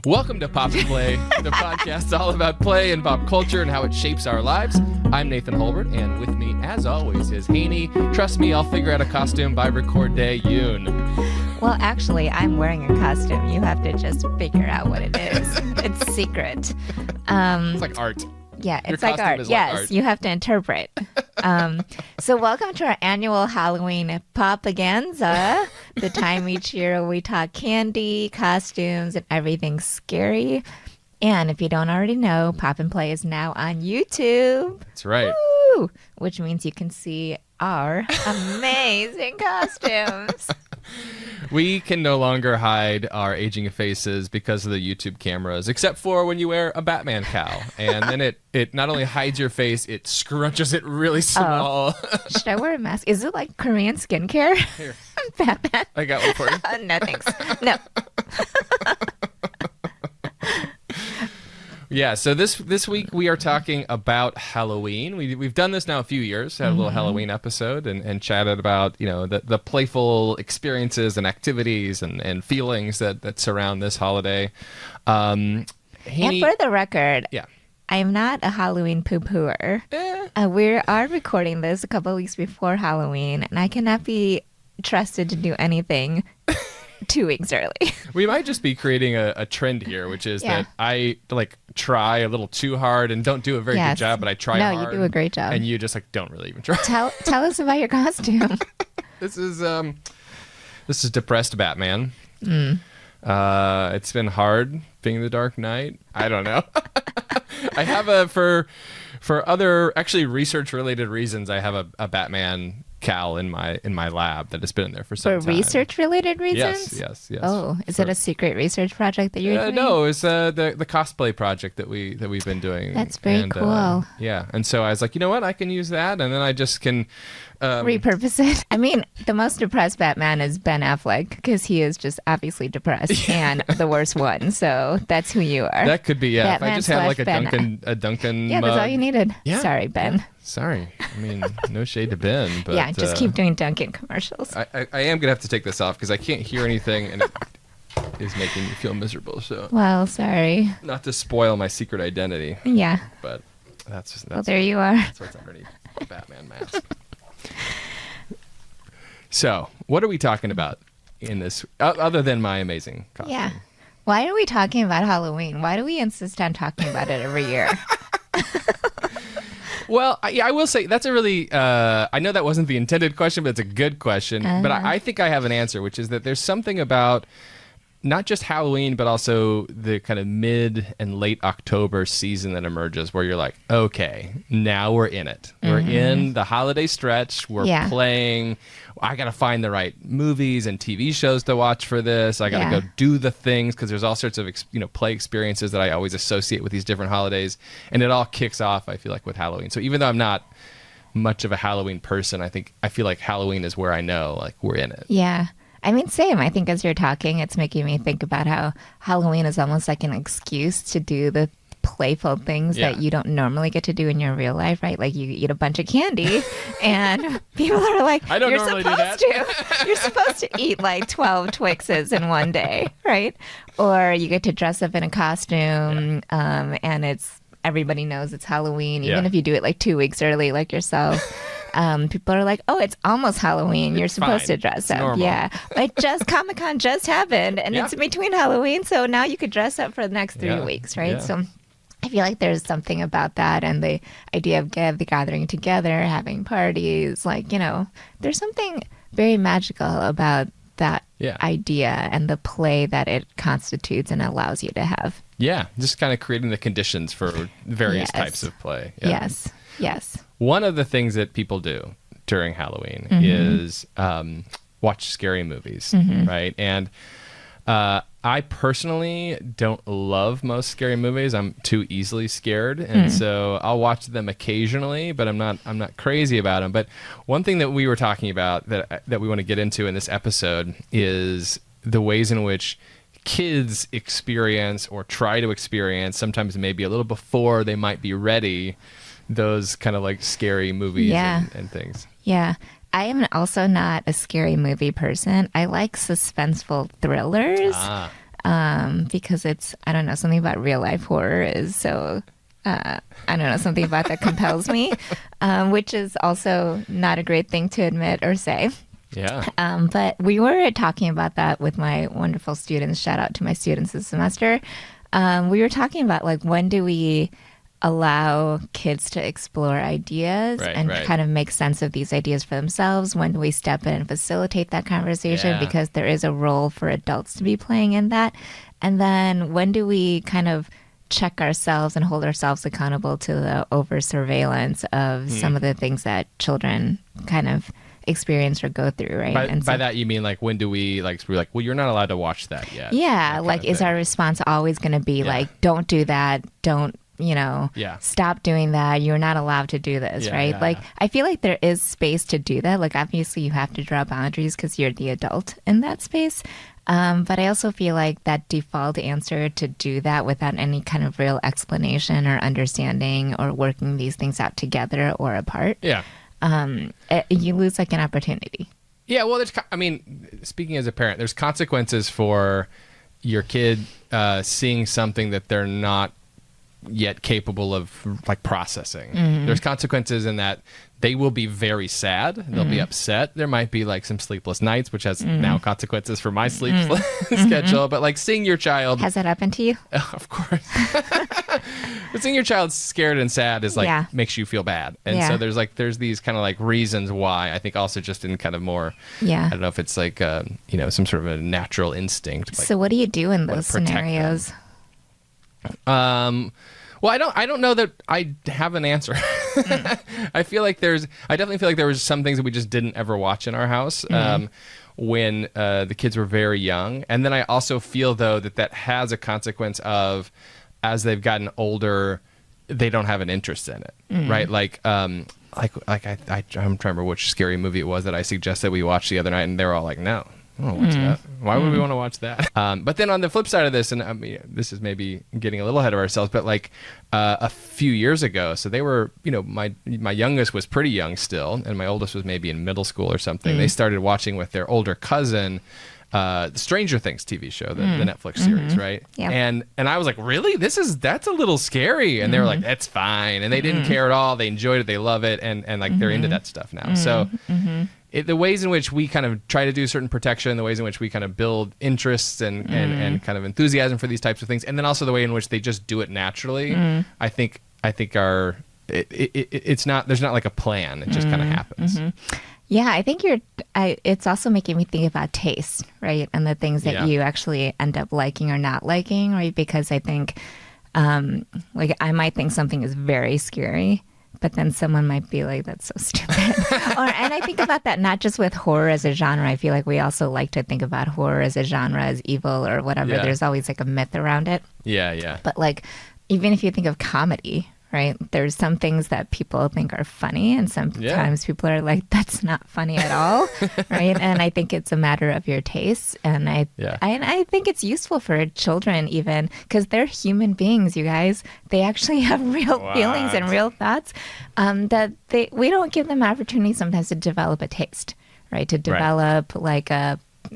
Welcome to Pop and Play, the podcast all about play and pop culture and how it shapes our lives. I'm Nathan Holbert, and with me, as always, is Haeny. Trust me, I'll figure out a costume by record day, Yoon. Well, actually, I'm wearing a costume. You have to just figure out what it is. It's secret. It's like art. Yeah, it's Your like costume art. is like Yes, art. you have to interpret. So welcome to our annual Halloween Poppaganza, the time each year where we talk candy, costumes, and everything scary. And if you don't already know, Pop and Play is now on YouTube. That's right. Woo! Which means you can see our amazing costumes. We can no longer hide our aging faces because of the YouTube cameras, except for when you wear a Batman cowl. And then it not only hides your face, it scrunches it really small. Should I wear a mask? Is it like Korean skincare? Here, Batman? I got one for you. No, thanks. No. Yeah, so this week we are talking about Halloween. We've done this now a few years, had a little Halloween episode and chatted about, you know, the playful experiences and activities and feelings that surround this holiday. And for the record, Yeah. I am not a Halloween poo-pooer. We are recording this a couple of weeks before Halloween, and I cannot be trusted to do anything 2 weeks early. We might just be creating a trend here, which is that I try a little too hard and don't do a very good job, but I try hard. No, you do a great job. And you just don't really even try. Tell us about your costume. This is depressed Batman. It's been hard being the Dark Knight. I don't know. I have for other actually research related reasons. I have a Batman cowl in my lab that has been in there for some For time. research related reasons? Yes. Oh, is it a secret research project that you're doing? No, it's the cosplay project that we've been doing. That's very cool. Yeah, and so I was like, you know what, I can use that, and then I just can repurpose it. I mean, the most depressed Batman is Ben Affleck because he is just obviously depressed and the worst one. So that's who you are. That could be, yeah. Batman if I just had like /Ben. a Dunkin' Yeah, mug. that's all you needed. Yeah. Sorry, Ben. Yeah. Sorry. I mean, no shade to Ben, but Yeah, just keep doing Dunkin' commercials. I am gonna have to take this off because I can't hear anything and it is making me feel miserable. So Well, sorry. not to spoil my secret identity, Yeah. but that's Well, there you are. that's what's underneath the Batman mask. So, what are we talking about in this, other than my amazing costume? Yeah. Why are we talking about Halloween? Why do we insist on talking about it every year? Well, I will say that's a really, I know that wasn't the intended question, but it's a good question. But I think I have an answer, which is that there's something about not just Halloween, but also the kind of mid and late October season that emerges where you're like, okay, now we're in it. We're in the holiday stretch. We're playing. I got to find the right movies and TV shows to watch for this. I got to go do the things because there's all sorts of play experiences that I always associate with these different holidays. And it all kicks off, I feel like, with Halloween. So even though I'm not much of a Halloween person, I feel like Halloween is where I know, like, we're in it. Yeah. I mean, same. I think as you're talking, it's making me think about how Halloween is almost like an excuse to do the playful things that you don't normally get to do in your real life, right? Like you eat a bunch of candy and people are like, I don't you're normally supposed do that. to. You're supposed to eat like 12 Twixes in one day, right? Or you get to dress up in a costume and everybody knows it's Halloween, even if you do it like 2 weeks early, like yourself. People are like, oh, it's almost Halloween. You're supposed to dress up. Normal. Yeah. Like Comic-Con just happened and it's in between Halloween. So now you could dress up for the next 3 weeks, right? Yeah. So I feel like there's something about that and the idea of the gathering together, having parties, there's something very magical about that idea and the play that it constitutes and allows you to have. Yeah, just kind of creating the conditions for various types of play. Yeah. Yes. One of the things that people do during Halloween is watch scary movies, right? And I personally don't love most scary movies. I'm too easily scared, and so I'll watch them occasionally, but I'm not crazy about them. But one thing that we were talking about that we want to get into in this episode is the ways in which kids experience or try to experience, sometimes maybe a little before they might be ready, those kind of like scary movies and things. Yeah. I am also not a scary movie person. I like suspenseful thrillers. because it's, I don't know, something about real life horror is so, I don't know, something about that compels me, which is also not a great thing to admit or say. Yeah. But we were talking about that with my wonderful students. Shout out to my students this semester. We were talking about like, when do we allow kids to explore ideas and kind of make sense of these ideas for themselves? When do we step in and facilitate that conversation? Because there is a role for adults to be playing in that. And then when do we kind of check ourselves and hold ourselves accountable to the over surveillance of some of the things that children kind of experience or go through, right? By that you mean like, when do we like, we're like, well, you're not allowed to watch that yet? Yeah, like is our response always going to be like, don't do that, don't, stop doing that, you're not allowed to do this, right? I feel like there is space to do that. Like obviously you have to draw boundaries because you're the adult in that space. But I also feel like that default answer to do that without any kind of real explanation or understanding or working these things out together or apart, you lose like an opportunity. Yeah, well, speaking as a parent, there's consequences for your kid seeing something that they're not yet capable of like processing. There's consequences in that they will be very sad. They'll be upset. There might be like some sleepless nights, which has now consequences for my sleep schedule. But like seeing your child... Has that happened to you? Of course. But seeing your child scared and sad is like, makes you feel bad. And so there's these kind of like reasons why, I think also just in kind of more, I don't know if it's like, some sort of a natural instinct. Like, so what do you do in those scenarios? Well, I don't know that I have an answer. I definitely feel like there was some things that we just didn't ever watch in our house when the kids were very young. And then I also feel though that has a consequence of, as they've gotten older, they don't have an interest in it, right? Like I'm trying to remember which scary movie it was that I suggested we watch the other night, and they were all like, no. I don't want to watch that. Why would we want to watch that? But then on the flip side of this, and I mean, this is maybe getting a little ahead of ourselves, but like a few years ago, so they were, my youngest was pretty young still, and my oldest was maybe in middle school or something. They started watching with their older cousin the Stranger Things TV show, the Netflix series, right? Yeah. And I was like, really? That's a little scary. And they were like, that's fine. And they didn't care at all. They enjoyed it. They love it. And like they're into that stuff now. So the ways in which we kind of try to do certain protection, the ways in which we kind of build interests and kind of enthusiasm for these types of things, and then also the way in which they just do it naturally, I think are it's not, there's not like a plan. It just kind of happens. Yeah, I think it's also making me think about taste, right? And the things that you actually end up liking or not liking, right? Because I think, like I might think something is very scary, but then someone might be like, that's so stupid. And I think about that not just with horror as a genre. I feel like we also like to think about horror as a genre as evil or whatever. Yeah. There's always like a myth around it. Yeah. But like, even if you think of comedy, right? There's some things that people think are funny, and sometimes people are like, that's not funny at all, right? And I think it's a matter of your taste. And I think it's useful for children even, because they're human beings, you guys. They actually have real feelings and real thoughts that we don't give them opportunity sometimes to develop a taste, right? To develop like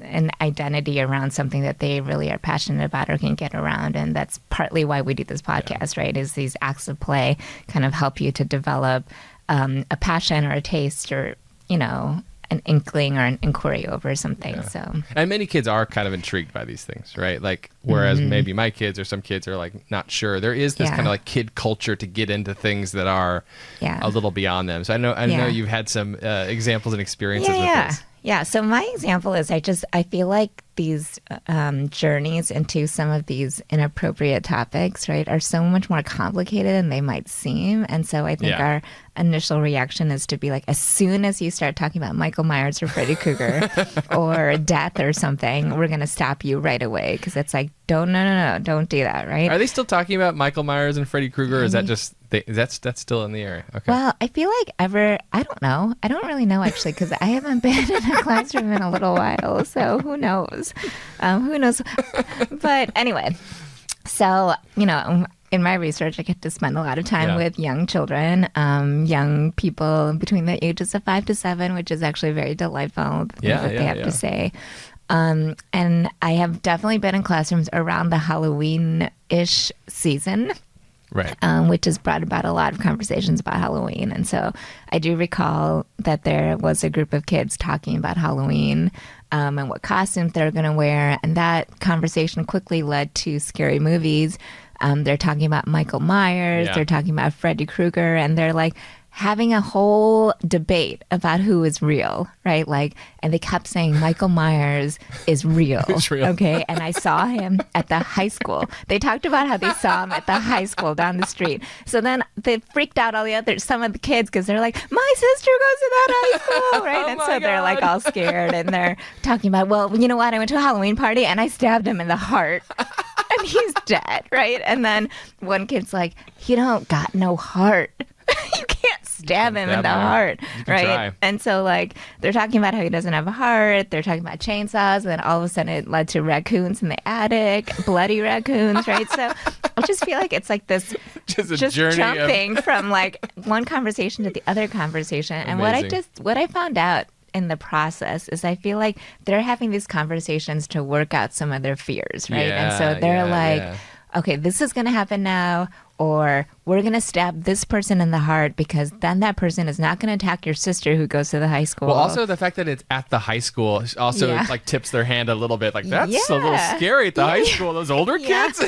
an identity around something that they really are passionate about or can get around. And that's partly why we do this podcast, right? Is these acts of play kind of help you to develop a passion or a taste or, an inkling or an inquiry over something. Yeah. So, and many kids are kind of intrigued by these things, right? Like, whereas maybe my kids or some kids are like not sure. There is this kind of like kid culture to get into things that are a little beyond them. So I know you've had some examples and experiences with this. Yeah. So my example is I feel like these journeys into some of these inappropriate topics, right, are so much more complicated than they might seem. And so I think our initial reaction is to be like, as soon as you start talking about Michael Myers or Freddy Krueger or death or something, we're going to stop you right away. Because it's like, don't do that, right? Are they still talking about Michael Myers and Freddy Krueger? Or is that just... that's still in the air. Okay. Well, I feel like I don't know. I don't really know actually, because I haven't been in a classroom in a little while. So who knows? Who knows? But anyway, so, in my research, I get to spend a lot of time with young children, young people between the ages of 5 to 7, which is actually very delightful. What they have to say. And I have definitely been in classrooms around the Halloween-ish season. Right. Which has brought about a lot of conversations about Halloween. And so I do recall that there was a group of kids talking about Halloween and what costumes they're going to wear. And that conversation quickly led to scary movies. They're talking about Michael Myers. Yeah. They're talking about Freddy Krueger. And they're like having a whole debate about who is real, right? Like, and they kept saying Michael Myers is real. Who's real? Okay. And I saw him at the high school. They talked about how they saw him at the high school down the street. So then they freaked out some of the kids because they're like, my sister goes to that high school, right? Oh and my so they're like God. all scared and they're talking about, well, you know what? I went to a Halloween party and I stabbed him in the heart. And he's dead, right? And then one kid's like, you don't got no heart. You can't stab him in the heart, right? Try. And so, like, they're talking about how he doesn't have a heart. They're talking about chainsaws. And then all of a sudden it led to raccoons in the attic, bloody raccoons, right? So I just feel like it's like this Just a journey jumping from like one conversation to the other conversation. And Amazing. what I found out in the process is I feel like they're having these conversations to work out some of their fears, right? And so they're okay, this is going to happen now, or we're going to stab this person in the heart because then that person is not going to attack your sister who goes to the high school. Well, also the fact that it's at the high school also like tips their hand a little bit. Like, that's a little scary at the high school. Those older kids.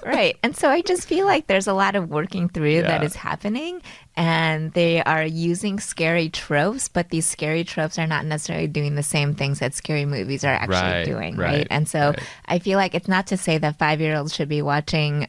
Right. And so I just feel like there's a lot of working through that is happening, and they are using scary tropes, but these scary tropes are not necessarily doing the same things that scary movies are actually doing, right? And so I feel like it's not to say that 5-year-olds should be watching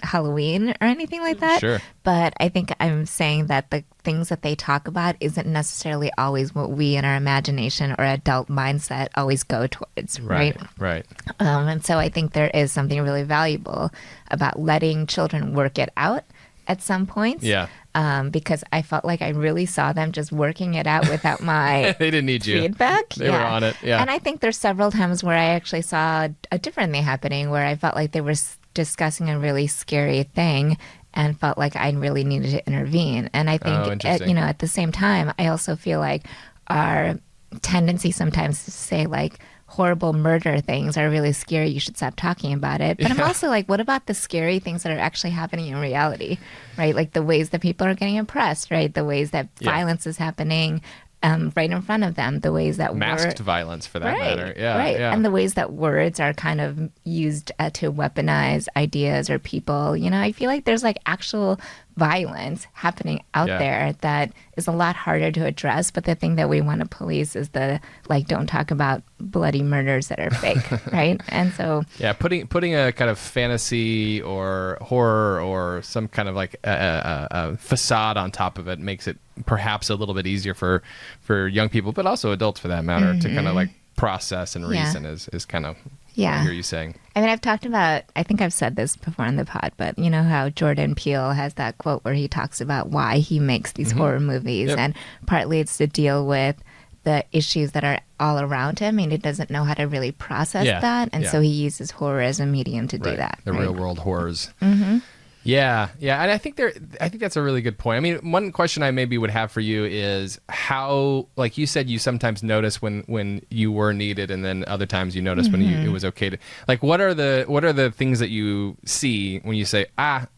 Halloween or anything like that. Sure. But I think I'm saying that the things that they talk about isn't necessarily always what we in our imagination or adult mindset always go towards, right? Right. And so I think there is something really valuable about letting children work it out at some points. Yeah. Because I felt like I really saw them just working it out without my They didn't need you. feedback. They were on it. Yeah. And I think there's several times where I actually saw a different thing happening where I felt like they were discussing a really scary thing and felt like I really needed to intervene. And I think, at the same time, I also feel like our tendency sometimes to say like horrible murder things are really scary. You should stop talking about it. But I'm also like, what about the scary things that are actually happening in reality, right? Like the ways that people are getting oppressed, right? The ways that violence is happening right in front of them, the ways that masked violence for that matter. Yeah. And the ways that words are kind of used to weaponize ideas or people. You know, I feel like there's like actual violence happening out there that is a lot harder to address. But the thing that we want to police is the like, don't talk about bloody murders that are fake, right? And so putting a kind of fantasy or horror or some kind of like a facade on top of it makes it perhaps a little bit easier for young people, but also adults for that matter, to kind of like process and reason is kind of what I hear you saying. I mean, I've talked about, I think I've said this before on the pod, but you know how Jordan Peele has that quote where he talks about why he makes these horror movies. And partly it's to deal with the issues that are all around him, and he doesn't know how to really process that. And so he uses horror as a medium to do that. The real world horrors. Yeah, and I think that's a really good point. I mean, one question I maybe would have for you is how, like you said, you sometimes notice when you were needed, and then other times you notice when it was okay to. Like, what are the things that you see when you say,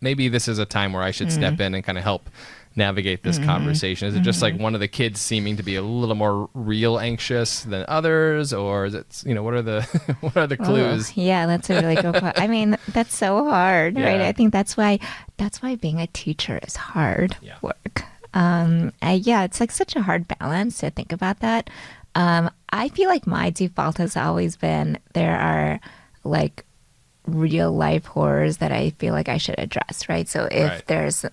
maybe this is a time where I should step in and kind of help navigate this conversation? Is it just like one of the kids seeming to be a little more real anxious than others, or is it, what are the clues? Yeah, that's a really good point. I mean, that's so hard, right? I think that's why being a teacher is hard work. It's like such a hard balance to think about that. I feel like my default has always been there are like real life horrors that I feel like I should address, right? So if there's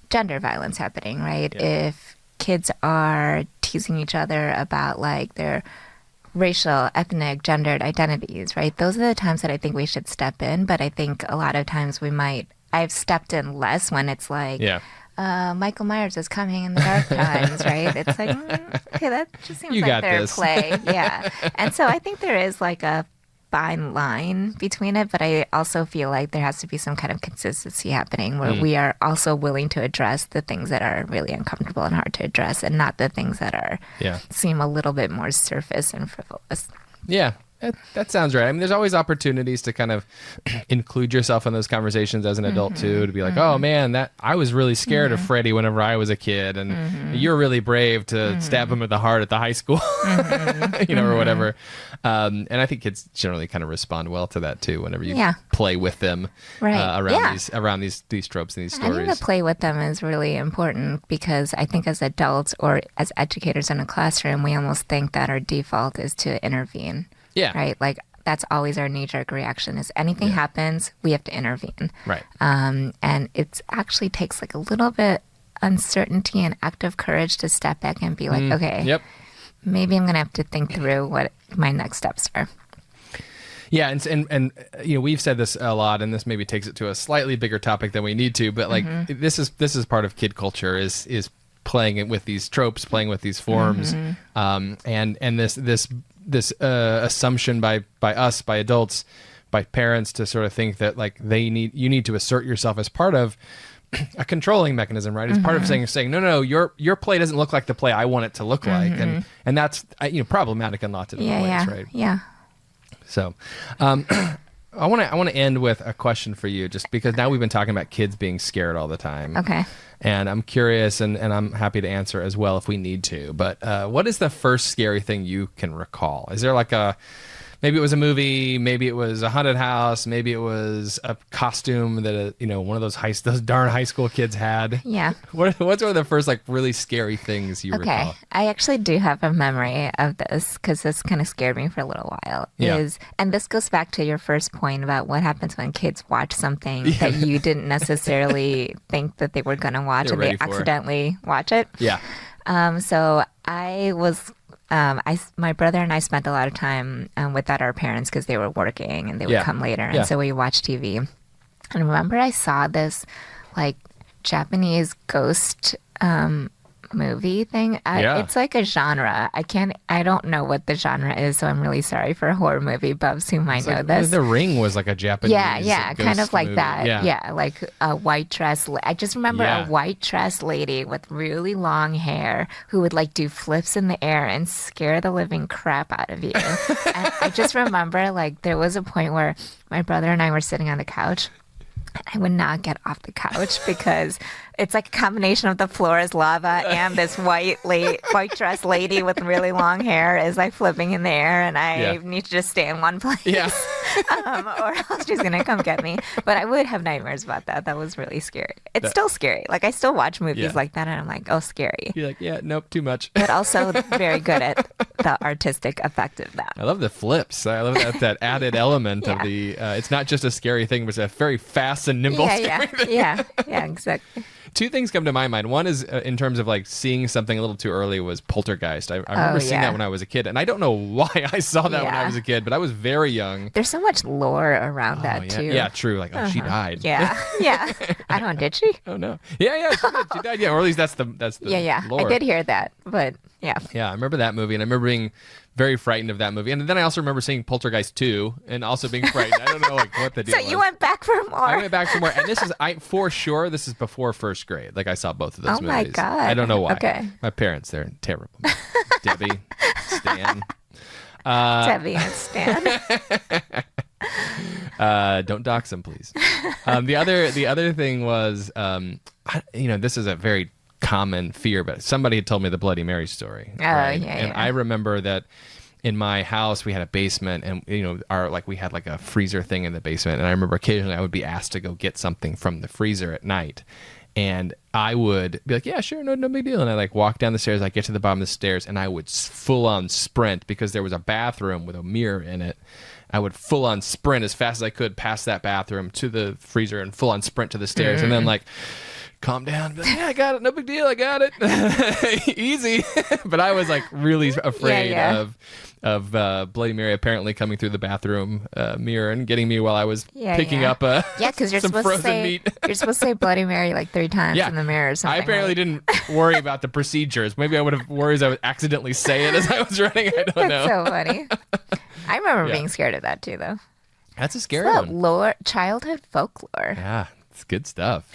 gender violence happening, right? If kids are teasing each other about like their racial, ethnic, gendered identities, right? Those are the times that I think we should step in. But I think a lot of times I've stepped in less when it's like, Michael Myers is coming in the dark times, right? It's like, okay, that just seems like their play. And so I think there is like a fine line between it, but I also feel like there has to be some kind of consistency happening where we are also willing to address the things that are really uncomfortable and hard to address, and not the things that are seem a little bit more surface and frivolous. Yeah. That sounds right. I mean, there's always opportunities to kind of include yourself in those conversations as an adult too, to be like, oh man, that I was really scared of Freddie whenever I was a kid, and you're really brave to stab him in the heart at the high school, or whatever. And I think kids generally kind of respond well to that too, whenever you play with them around these tropes and these stories. I think the play with them is really important, because I think as adults or as educators in a classroom, we almost think that our default is to intervene. Yeah. Right. Like that's always our knee-jerk reaction is anything happens, we have to intervene. Right. And it actually takes like a little bit uncertainty and active courage to step back and be like, okay, maybe I'm going to have to think through what my next steps are. Yeah, and we've said this a lot, and this maybe takes it to a slightly bigger topic than we need to, but like this is part of kid culture is playing with these tropes, playing with these forms, and this assumption by us, by adults, by parents, to sort of think that like you need to assert yourself as part of a controlling mechanism, right? It's part of saying no, your play doesn't look like the play I want it to look like, and that's problematic in lots of different ways, right? Yeah. So, I want to end with a question for you, just because now we've been talking about kids being scared all the time. Okay. And I'm curious, and I'm happy to answer as well if we need to. But what is the first scary thing you can recall? Is there like maybe it was a movie, maybe it was a haunted house, maybe it was a costume that one of those darn high school kids had? Yeah. What's one of the first like really scary things you recall? Okay, I actually do have a memory of this, because this kind of scared me for a little while. And this goes back to your first point about what happens when kids watch something that you didn't necessarily think that they were going to watch, and they accidentally watch it. Yeah. So I was. My brother and I spent a lot of time without our parents, because they were working and they would come later. And so we watched TV. And remember, I saw this like Japanese ghost movie thing. It's like a genre. I don't know what the genre is, so I'm really sorry for horror movie buffs who might know this. The Ring was like a Japanese ghost kind of like movie. that. Yeah, like a white dress. I just remember a white dress lady with really long hair who would like do flips in the air and scare the living crap out of you. And I just remember like there was a point where my brother and I were sitting on the couch. I would not get off the couch because it's like a combination of the floor is lava and this white dress lady with really long hair is like flipping in the air, and I need to just stay in one place. Yeah. Or else she's going to come get me. But I would have nightmares about that. That was really scary. It's still scary. Like I still watch movies like that and I'm like, oh, scary. You're like, nope, too much. But also very good at the artistic effect of that. I love the flips. I love that added element of the, it's not just a scary thing, but it's a very fast and nimble scary thing. Yeah, exactly. Two things come to my mind. One is in terms of like seeing something a little too early was Poltergeist. I remember seeing that when I was a kid, and I don't know why I saw that when I was a kid, but I was very young. There's so much lore around that too. Yeah, true. Like, she died. Yeah. I don't. Did she? Oh no. Yeah. She died. Yeah, or at least that's the lore. I did hear that, but yeah. Yeah, I remember that movie, and I remember being very frightened of that movie. And then I also remember seeing Poltergeist 2 and also being frightened. I don't know what the deal was. So you went back for more. I went back for more. And this is, for sure, this is before first grade. Like I saw both of those movies. Oh my God. I don't know why. Okay. My parents, they're terrible. Debbie, Stan. Debbie and Stan. Don't dox them, please. The other thing was, this is a very common fear, but somebody had told me the Bloody Mary story. And I remember that in my house we had a basement, and we had like a freezer thing in the basement, and I remember occasionally I would be asked to go get something from the freezer at night, and I would be like, yeah, sure, no big deal, and I like walk down the stairs, I get to the bottom of the stairs, and I would full on sprint, because there was a bathroom with a mirror in it. I would full on sprint as fast as I could past that bathroom to the freezer and full on sprint to the stairs, and then like calm down. Like, yeah, I got it. No big deal. I got it. Easy. But I was like really afraid of Bloody Mary apparently coming through the bathroom mirror and getting me while I was picking up because you're some supposed frozen to say meat. you're supposed to say Bloody Mary like 3 times in the mirror or something. I apparently didn't worry about the procedures. Maybe I would have worried I would accidentally say it as I was running. I don't know. That's so funny. I remember being scared of that too, though. That's a scary one. Childhood folklore. Yeah, it's good stuff.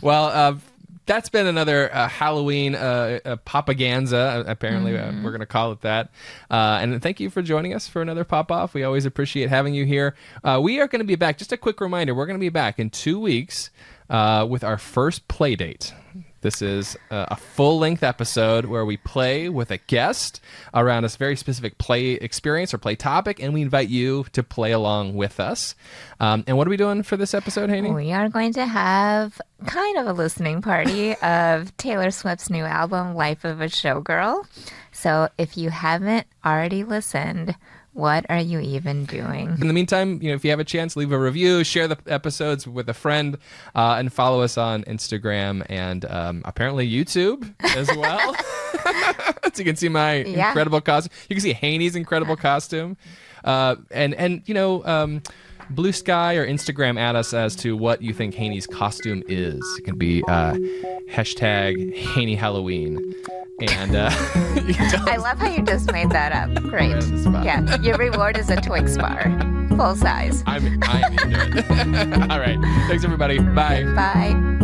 Well, that's been another Halloween Popaganza, apparently. We're going to call it that. And thank you for joining us for another Pop-Off. We always appreciate having you here. We are going to be back. Just a quick reminder, we're going to be back in 2 weeks with our first play date. This is a full-length episode where we play with a guest around a very specific play experience or play topic, and we invite you to play along with us. And what are we doing for this episode, Haeny? We are going to have kind of a listening party of Taylor Swift's new album, Life of a Showgirl. So if you haven't already listened, what are you even doing? In the meantime, if you have a chance, leave a review, share the episodes with a friend, and follow us on Instagram and apparently YouTube as well. So you can see my incredible costume. You can see Haeney's incredible costume. Blue Sky or Instagram at us as to what you think Haeney's costume is. It can be hashtag Haeny Halloween. And I love how you just made that up. Great. Yeah, your reward is a Twix bar, full size. I'm into it. All right. Thanks, everybody. Bye. Bye.